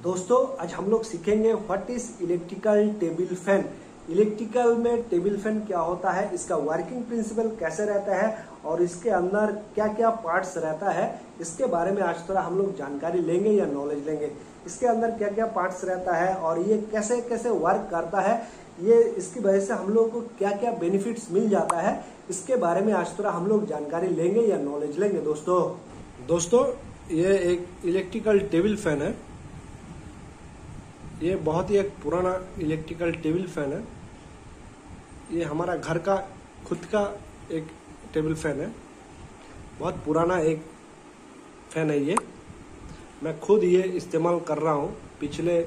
दोस्तों आज हम लोग सीखेंगे what is electrical table fan. Electrical में टेबल फैन क्या होता है, इसका वर्किंग प्रिंसिपल कैसे रहता है और इसके अंदर क्या क्या पार्ट्स रहता है, इसके बारे में आज थोड़ा हम लोग जानकारी लेंगे या नॉलेज लेंगे। इसके अंदर क्या क्या पार्ट्स रहता है और ये कैसे कैसे वर्क करता है, ये इसकी वजह से हम लोग को क्या क्या बेनिफिट्स मिल जाता है, इसके बारे में आज थोड़ा हम लोग जानकारी लेंगे या नॉलेज लेंगे। दोस्तों ये एक इलेक्ट्रिकल टेबल फैन है। ये बहुत ही एक पुराना इलेक्ट्रिकल टेबल फैन है। ये हमारा घर का खुद का एक टेबल फैन है। बहुत पुराना एक फैन है ये। मैं खुद ये इस्तेमाल कर रहा हूँ। पिछले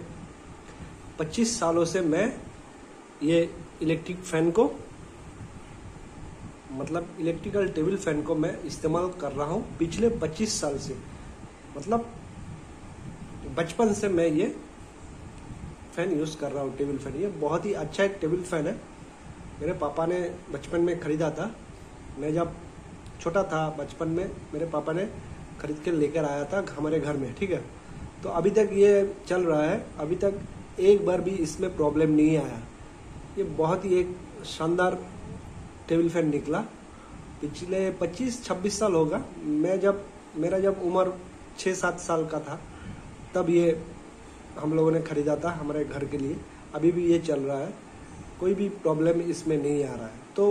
25 सालों से मैं ये इलेक्ट्रिक फैन को इलेक्ट्रिकल टेबल फैन को मैं इस्तेमाल कर रहा हूँ पिछले 25 साल से। मतलब बचपन से मैं ये फैन यूज कर रहा हूँ, टेबल फैन। ये बहुत ही अच्छा एक टेबल फैन है। मेरे पापा ने बचपन में खरीदा था। मैं जब छोटा था बचपन में मेरे पापा ने खरीद के लेकर आया था हमारे घर में, ठीक है। तो अभी तक ये चल रहा है। अभी तक एक बार भी इसमें प्रॉब्लम नहीं आया। ये बहुत ही एक शानदार टेबल फैन निकला। पिछले 25-26 साल होगा। मेरा जब उम्र 6-7 साल का था तब ये हम लोगों ने खरीदा था हमारे घर के लिए। अभी भी ये चल रहा है, कोई भी प्रॉब्लम इसमें नहीं आ रहा है। तो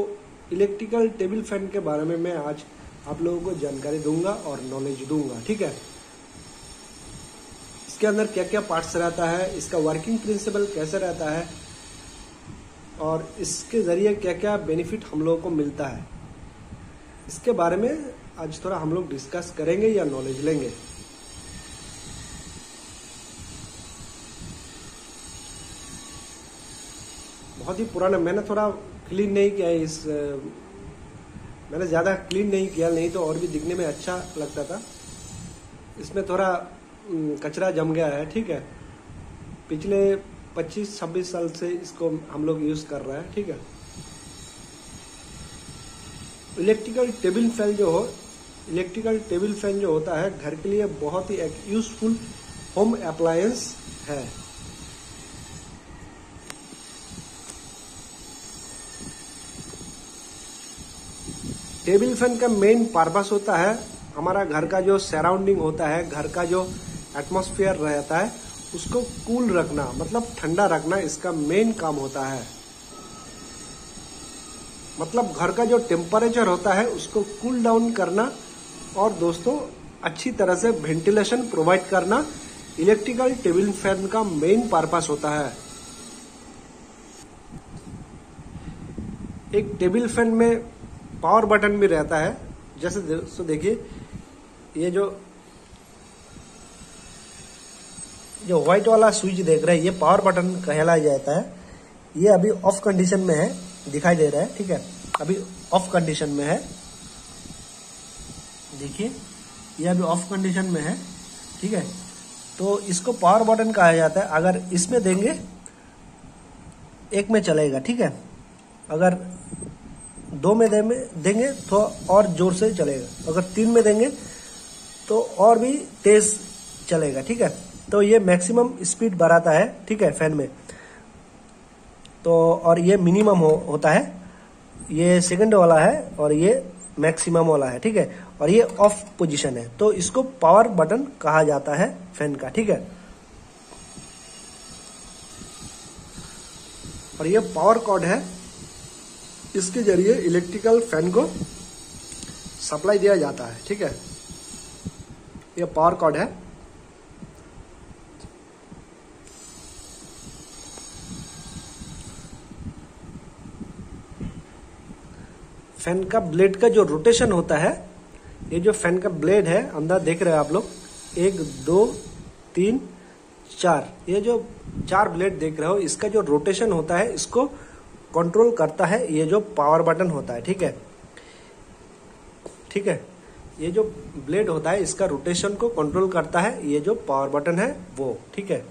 इलेक्ट्रिकल टेबल फैन के बारे में मैं आज आप लोगों को जानकारी दूंगा और नॉलेज दूंगा, ठीक है। इसके अंदर क्या क्या पार्ट्स रहता है, इसका वर्किंग प्रिंसिपल कैसे रहता है और इसके जरिए क्या क्या बेनिफिट हम लोगों को मिलता है, इसके बारे में आज थोड़ा हम लोग डिस्कस करेंगे या नॉलेज लेंगे। बहुत ही पुराना, मैंने थोड़ा क्लीन नहीं किया है मैंने ज़्यादा क्लीन नहीं किया, नहीं तो और भी दिखने में अच्छा लगता था। इसमें थोड़ा कचरा जम गया है, ठीक है। पिछले 25-26 साल से इसको हम लोग यूज़ कर रहे हैं, ठीक है। इलेक्ट्रिकल टेबल फैन जो होता है घर के लिए बहुत ही एक यूजफुल होम अप्लायंस है। टेबल फैन का मेन पर्पस होता है हमारा घर का जो सराउंडिंग होता है, घर का जो एटमॉस्फेयर रहता है उसको कूल रखना, मतलब ठंडा रखना, इसका मेन काम होता है। मतलब घर का जो टेम्परेचर होता है उसको कूल डाउन करना और दोस्तों अच्छी तरह से वेंटिलेशन प्रोवाइड करना इलेक्ट्रिकल टेबल फैन का मेन पर्पस होता है। एक टेबल फैन में पावर बटन भी रहता है। जैसे देखिए ये जो व्हाइट वाला स्विच देख रहे हैं, ये पावर बटन कहलाया जाता है। ये अभी ऑफ कंडीशन में है, दिखाई दे रहा है, ठीक है। अभी ऑफ कंडीशन में है, देखिए ये अभी ऑफ कंडीशन में है, ठीक है। तो इसको पावर बटन कहा जाता है। अगर इसमें देंगे एक में चलेगा, ठीक है। अगर 2 में देंगे तो और जोर से चलेगा। अगर 3 में देंगे तो और भी तेज चलेगा, ठीक है। तो ये मैक्सिमम स्पीड बढ़ाता है, ठीक है, फैन में। तो और ये मिनिमम होता है, ये सेकंड वाला है और ये मैक्सिमम वाला है, ठीक है। और ये ऑफ पोजीशन है, तो इसको पावर बटन कहा जाता है फैन का, ठीक है। और ये पावर कॉर्ड है, इसके जरिए इलेक्ट्रिकल फैन को सप्लाई दिया जाता है, ठीक है। ये पावर कॉर्ड है। फैन का ब्लेड का जो रोटेशन होता है, ये जो फैन का ब्लेड है अंदर देख रहे हैं आप लोग, 1 2 3 4, ये जो 4 ब्लेड देख रहे हो, इसका जो रोटेशन होता है इसको कंट्रोल करता है ये जो पावर बटन होता है, ठीक है, ठीक है। ये जो ब्लेड होता है इसका रोटेशन को कंट्रोल करता है ये जो पावर बटन है वो, ठीक है।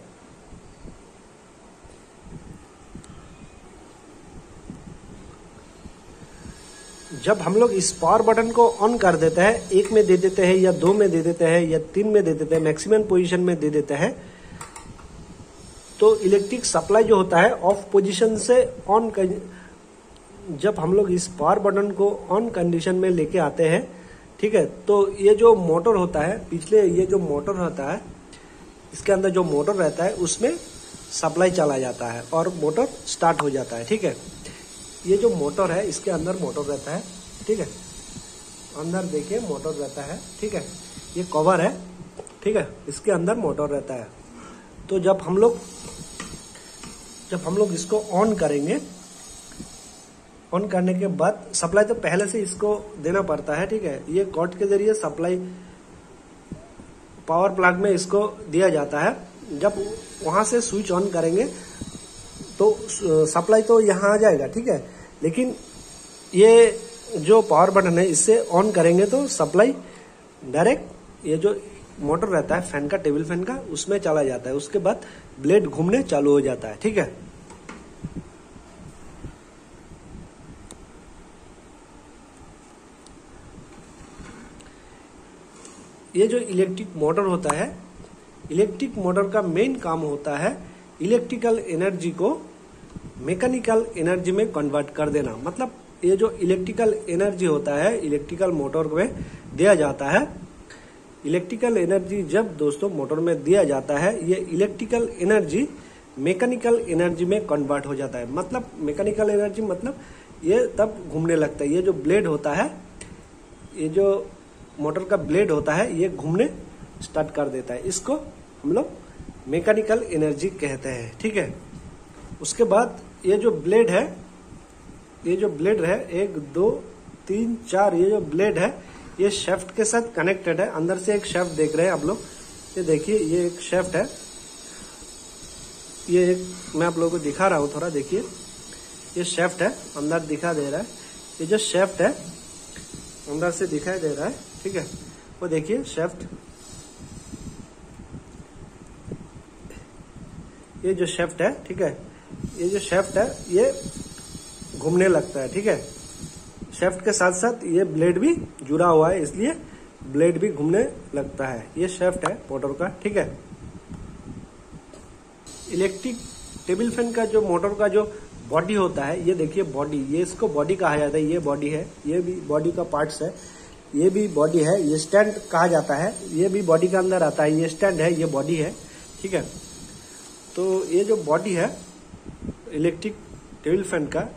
जब हम लोग इस पावर बटन को ऑन कर देते हैं, 1 में दे देते हैं या 2 में दे देते हैं या 3 में दे देते हैं, मैक्सिमम पोजीशन में दे देते हैं, तो इलेक्ट्रिक सप्लाई जो होता है ऑफ पोजीशन से ऑन, जब हम लोग इस पावर बटन को ऑन कंडीशन में लेके आते हैं, ठीक है, तो ये जो मोटर होता है, पिछले ये जो मोटर होता है, इसके अंदर जो मोटर रहता है उसमें सप्लाई चला जाता है और मोटर स्टार्ट हो जाता है। ठीक है, ये जो मोटर है इसके अंदर मोटर रहता है। ठीक है, अंदर देखिए मोटर रहता है। ठीक है, ये कवर है। ठीक है, इसके अंदर मोटर रहता है। तो जब हम लोग इसको ऑन करेंगे, ऑन करने के बाद सप्लाई तो पहले से इसको देना पड़ता है। ठीक है, ये कॉर्ड के जरिए सप्लाई पावर प्लग में इसको दिया जाता है। जब वहां से स्विच ऑन करेंगे तो सप्लाई तो यहाँ आ जाएगा। ठीक है, लेकिन ये जो पावर बटन है इससे ऑन करेंगे तो सप्लाई डायरेक्ट ये जो मोटर रहता है फैन का, टेबल फैन का, उसमें चला जाता है। उसके बाद ब्लेड घूमने चालू हो जाता है। ठीक है, ये जो इलेक्ट्रिक मोटर होता है, इलेक्ट्रिक मोटर का मेन काम होता है इलेक्ट्रिकल एनर्जी को मैकेनिकल एनर्जी में कन्वर्ट कर देना। मतलब ये जो इलेक्ट्रिकल एनर्जी होता है इलेक्ट्रिकल मोटर में दिया जाता है, इलेक्ट्रिकल एनर्जी जब दोस्तों मोटर में दिया जाता है, ये इलेक्ट्रिकल एनर्जी मैकेनिकल एनर्जी में कन्वर्ट हो जाता है। मतलब मैकेनिकल एनर्जी मतलब ये तब घूमने लगता है। ये जो ब्लेड होता है, ये जो मोटर का ब्लेड होता है, ये घूमने स्टार्ट कर देता है। इसको हम लोग मैकेनिकल एनर्जी कहते हैं। ठीक है, उसके बाद ये जो ब्लेड है, ये जो ब्लेड है 1 2 3 4, ये जो ब्लेड है ये शेफ्ट के साथ कनेक्टेड है। अंदर से एक शेफ्ट देख रहे हैं आप लोग, ये देखिए, ये एक शेफ्ट है। ये एक मैं आप लोगों को दिखा रहा हूँ, थोड़ा देखिए, ये शेफ्ट है, अंदर दिखा दे रहा है। ये जो शेफ्ट है अंदर से दिखाई दे रहा है। ठीक है, वो देखिए शेफ्ट, ये जो शेफ्ट है, ठीक है, ये जो शेफ्ट है ये घूमने लगता है। ठीक है, शेफ्ट के साथ साथ ये ब्लेड भी जुड़ा हुआ है, इसलिए ब्लेड भी घूमने लगता है। ये शेफ्ट है मोटर का। ठीक है, इलेक्ट्रिक टेबल फैन का जो मोटर का जो बॉडी होता है, ये देखिए बॉडी, ये इसको बॉडी कहा जाता है। ये बॉडी है, ये भी बॉडी का पार्ट्स है, ये भी बॉडी है। ये स्टैंड कहा जाता है, ये भी बॉडी के अंदर आता है। ये स्टैंड है, ये बॉडी है। ठीक है, तो ये जो बॉडी है इलेक्ट्रिक टेबल फैन का,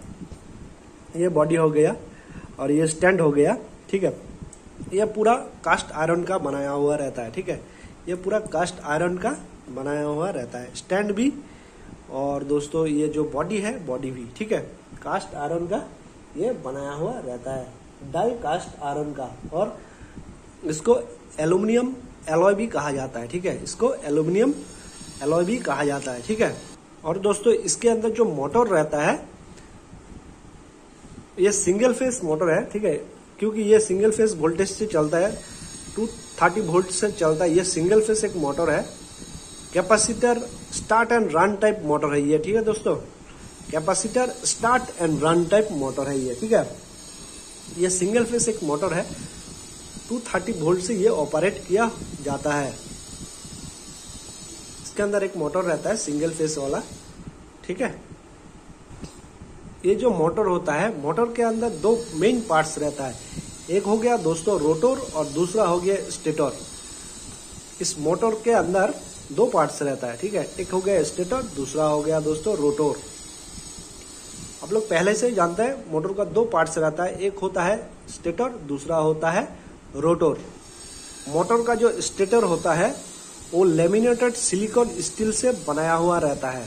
ये बॉडी हो गया और ये स्टैंड हो गया। ठीक है, ये पूरा कास्ट आयरन का बनाया हुआ रहता है। ठीक है, ये पूरा कास्ट आयरन का बनाया हुआ रहता है, स्टैंड भी और दोस्तों ये जो बॉडी है, बॉडी भी। ठीक है, कास्ट आयरन का ये बनाया हुआ रहता है, डाई कास्ट आयरन का, और इसको एल्यूमिनियम एलॉय भी कहा जाता है। ठीक है, इसको एल्यूमिनियम एलॉय भी कहा जाता है। ठीक है, और दोस्तों इसके अंदर जो मोटर रहता है ये सिंगल फेस मोटर है। ठीक है, क्योंकि ये सिंगल फेस वोल्टेज से चलता है, 230 वोल्ट से चलता है। ये सिंगल फेस एक मोटर है, capacitor start and run type motor है ये। ठीक है दोस्तों, capacitor start and run type motor है ये। ठीक है, ये सिंगल फेस एक मोटर है, 230 वोल्ट से ये ऑपरेट किया जाता है। इसके अंदर एक मोटर रहता है सिंगल फेस वाला। ठीक है, ये जो मोटर होता है, मोटर के अंदर 2 मेन पार्ट्स रहता है। एक हो गया दोस्तों रोटर और दूसरा हो गया स्टेटर। इस मोटर के अंदर 2 पार्ट्स रहता है। ठीक है, एक हो गया स्टेटर, दूसरा हो गया दोस्तों रोटर। आप लोग पहले से ही जानते हैं मोटर का 2 पार्ट्स रहता है, एक होता है स्टेटर, दूसरा होता है रोटर। मोटर का जो स्टेटर होता है वो लेमिनेटेड सिलिकॉन स्टील से बनाया हुआ रहता है।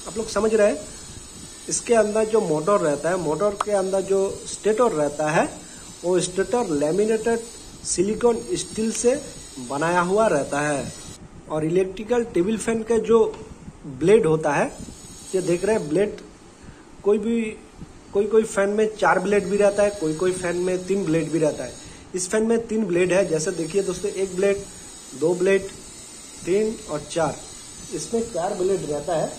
आप लोग समझ रहे हैं, इसके अंदर जो मोटर रहता है, मोटर के अंदर जो स्टेटर रहता है, वो स्टेटर लेमिनेटेड सिलिकॉन स्टील से बनाया हुआ रहता है। और इलेक्ट्रिकल टेबल फैन का जो ब्लेड होता है, ये देख रहे हैं ब्लेड, कोई फैन में 4 ब्लेड भी रहता है, कोई फैन में 3 ब्लेड भी रहता है। इस फैन में 3 ब्लेड है। जैसे देखिए दोस्तों, 1 ब्लेड, 2 ब्लेड, 3 और 4, इसमें 4 ब्लेड रहता है।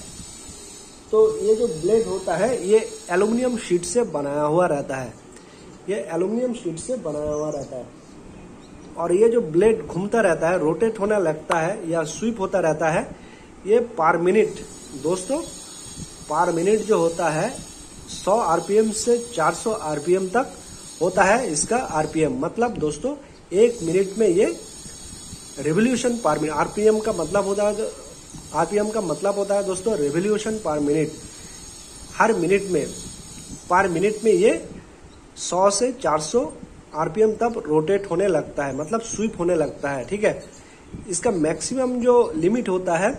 तो ये जो ब्लेड होता है ये एल्यूमिनियम शीट से बनाया हुआ रहता है, ये एल्यूमिनियम शीट से बनाया हुआ रहता है। और ये जो ब्लेड घूमता रहता है, रोटेट होने लगता है या स्वीप होता रहता है, ये पर मिनट दोस्तों, पर मिनट जो होता है 100 आरपीएम से 400 आरपीएम तक होता है इसका आरपीएम। मतलब दोस्तों 1 मिनट में ये रिवोल्यूशन पर मिनट, आरपीएम का मतलब होता है, आरपीएम का मतलब होता है दोस्तों रिवोल्यूशन पर मिनट। हर मिनट में, पर मिनट में ये 100 से 400 आरपीएम तक रोटेट होने लगता है, मतलब स्वीप होने लगता है। ठीक है, इसका मैक्सिमम जो लिमिट होता है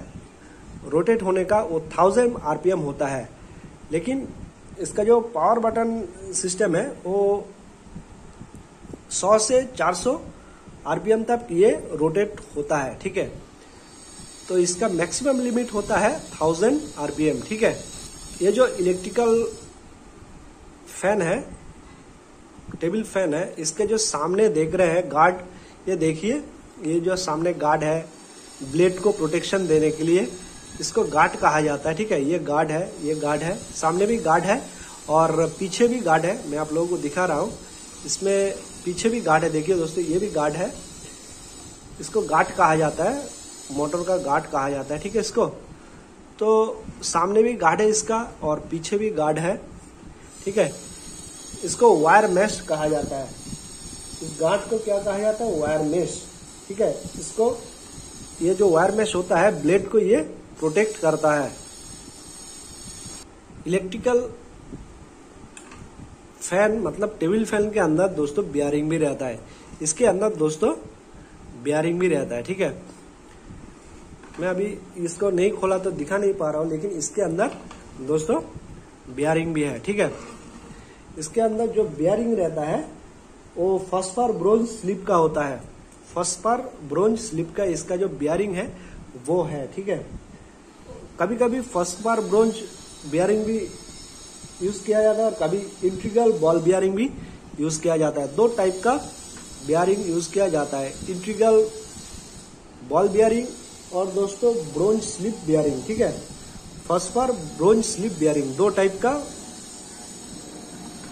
रोटेट होने का वो 1000 आरपीएम होता है। लेकिन इसका जो पावर बटन सिस्टम है वो 100 से 400 आरपीएम तक ये रोटेट होता है। ठीक है, तो इसका मैक्सिमम लिमिट होता है 1000 आरपीएम। ठीक है, ये जो इलेक्ट्रिकल फैन है, टेबल फैन है, इसके जो सामने देख रहे हैं गार्ड, ये देखिए, ये जो सामने गार्ड है ब्लेड को प्रोटेक्शन देने के लिए, इसको गार्ड कहा जाता है। ठीक है, ये गार्ड है, ये गार्ड है, सामने भी गार्ड है और पीछे भी गार्ड है। मैं आप लोगों को दिखा रहा हूँ, इसमें पीछे भी गार्ड है। देखिए दोस्तों, ये भी गार्ड है, इसको गार्ड कहा जाता है, मोटर का गार्ड कहा जाता है। ठीक है, इसको तो सामने भी गार्ड है इसका और पीछे भी गार्ड है। ठीक है, इसको वायर मेश कहा जाता है। इस गार्ड को क्या कहा जाता है? Wire mesh. ठीक है, इसको, ये जो वायर मेश होता है ब्लेड को ये प्रोटेक्ट करता है। इलेक्ट्रिकल फैन मतलब टेबल फैन के अंदर दोस्तों बियरिंग भी रहता है, इसके अंदर दोस्तों बियरिंग भी रहता है। ठीक है, मैं अभी इसको नहीं खोला तो दिखा नहीं पा रहा हूं, लेकिन इसके अंदर दोस्तों बियरिंग भी है। ठीक है, इसके अंदर जो बियरिंग रहता है वो फॉस्फर ब्रोंज स्लिप का होता है। फॉस्फर ब्रोंज स्लिप का इसका जो बियरिंग है वो है। ठीक है, कभी कभी फॉस्फर ब्रोंज बियरिंग भी यूज किया जाता है और कभी इंटीग्रल बॉल बियरिंग भी यूज किया जाता है। 2 टाइप का बियरिंग यूज किया जाता है, इंटीग्रल बॉल बियरिंग और दोस्तों ब्रोंज स्लिप बियरिंग। ठीक है, phosphor bronze slip bearing 2 type का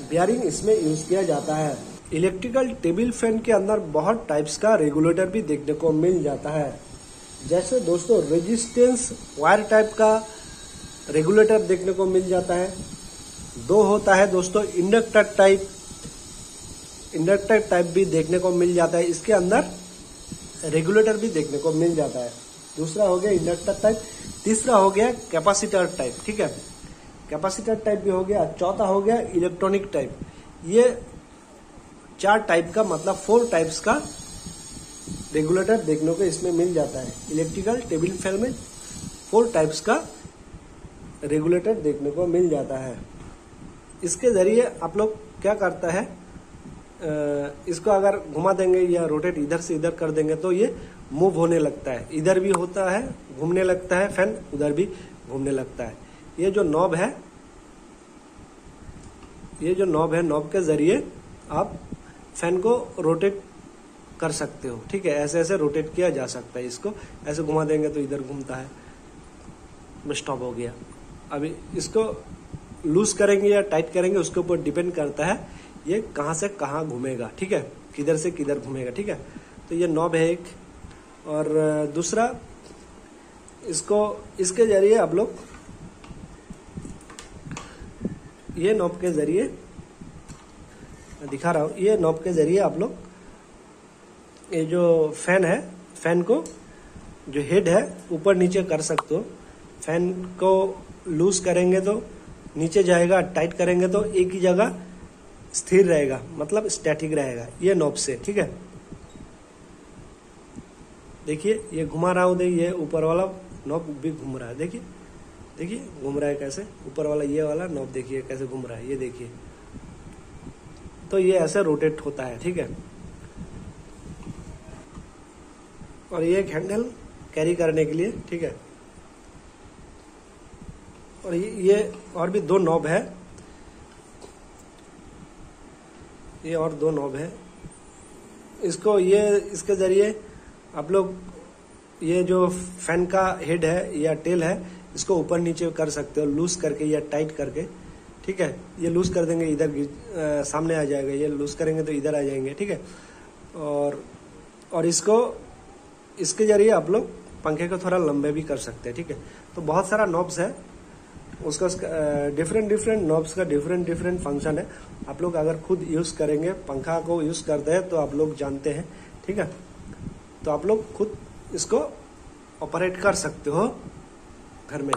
बियरिंग इसमें यूज किया जाता है। इलेक्ट्रिकल टेबल फैन के अंदर बहुत टाइप्स का रेगुलेटर भी देखने को मिल जाता है। जैसे दोस्तों रेजिस्टेंस वायर टाइप का रेगुलेटर देखने को मिल जाता है। 2 होता है दोस्तों इंडक्टर टाइप, इंडक्टर टाइप भी देखने को मिल जाता है, इसके अंदर रेगुलेटर भी देखने को मिल जाता है। दूसरा हो गया इंडक्टर टाइप, तीसरा हो गया कैपेसिटर टाइप। ठीक है, कैपेसिटर टाइप भी हो गया, चौथा हो गया इलेक्ट्रॉनिक टाइप। ये 4 टाइप का मतलब 4 टाइप्स का रेगुलेटर देखने को इसमें मिल जाता है। इलेक्ट्रिकल टेबल फैन में 4 टाइप्स का रेगुलेटर देखने को मिल जाता है। इसके जरिए आप लोग क्या करता है, इसको अगर घुमा देंगे या रोटेट इधर से इधर कर देंगे तो ये मूव होने लगता है, इधर भी होता है घूमने लगता है फैन, उधर भी घूमने लगता है। ये जो नॉब है, ये जो नॉब है, नॉब के जरिए आप फैन को रोटेट कर सकते हो। ठीक है, ऐसे ऐसे रोटेट किया जा सकता है। इसको ऐसे घुमा देंगे तो इधर घूमता है, स्टॉप हो गया। अभी इसको लूज करेंगे या टाइट करेंगे उसके ऊपर डिपेंड करता है ये कहां से कहां घूमेगा। ठीक है, किधर से किधर घूमेगा। ठीक है, तो ये नॉब है एक, और दूसरा इसको, इसके जरिए आप लोग, ये नॉब के जरिए दिखा रहा हूं, ये नॉब के जरिए आप लोग ये जो फैन है, फैन को जो हेड है ऊपर नीचे कर सकते हो। फैन को लूज करेंगे तो नीचे जाएगा, टाइट करेंगे तो एक ही जगह स्थिर रहेगा, मतलब स्टैटिक रहेगा ये नॉब से। ठीक है, देखिए ये घुमा रहा हूं, देखिए ये ऊपर वाला नॉब भी घूम रहा है, देखिए देखिए घूम रहा है कैसे, ऊपर वाला ये वाला नॉब देखिए कैसे घूम रहा है, ये देखिए। तो ये ऐसे रोटेट होता है। ठीक है, और ये एक हैंडल कैरी करने के लिए। ठीक है, और ये और भी 2 नॉब है, ये और 2 नॉब है। इसको ये, इसके जरिए आप लोग ये जो फैन का हेड है या टेल है इसको ऊपर नीचे कर सकते हो, लूज करके या टाइट करके। ठीक है, ये लूज कर देंगे इधर सामने आ जाएगा, ये लूज करेंगे तो इधर आ जाएंगे। ठीक है, और इसको, इसके जरिए आप लोग पंखे को थोड़ा लंबे भी कर सकते हैं, ठीक है। तो बहुत सारा नॉब्स है, उसका डिफरेंट नॉब्स का डिफरेंट फंक्शन है। आप लोग अगर खुद यूज करेंगे, पंखा को यूज करते हैं तो आप लोग जानते हैं, ठीक है। तो आप लोग खुद इसको ऑपरेट कर सकते हो घर में।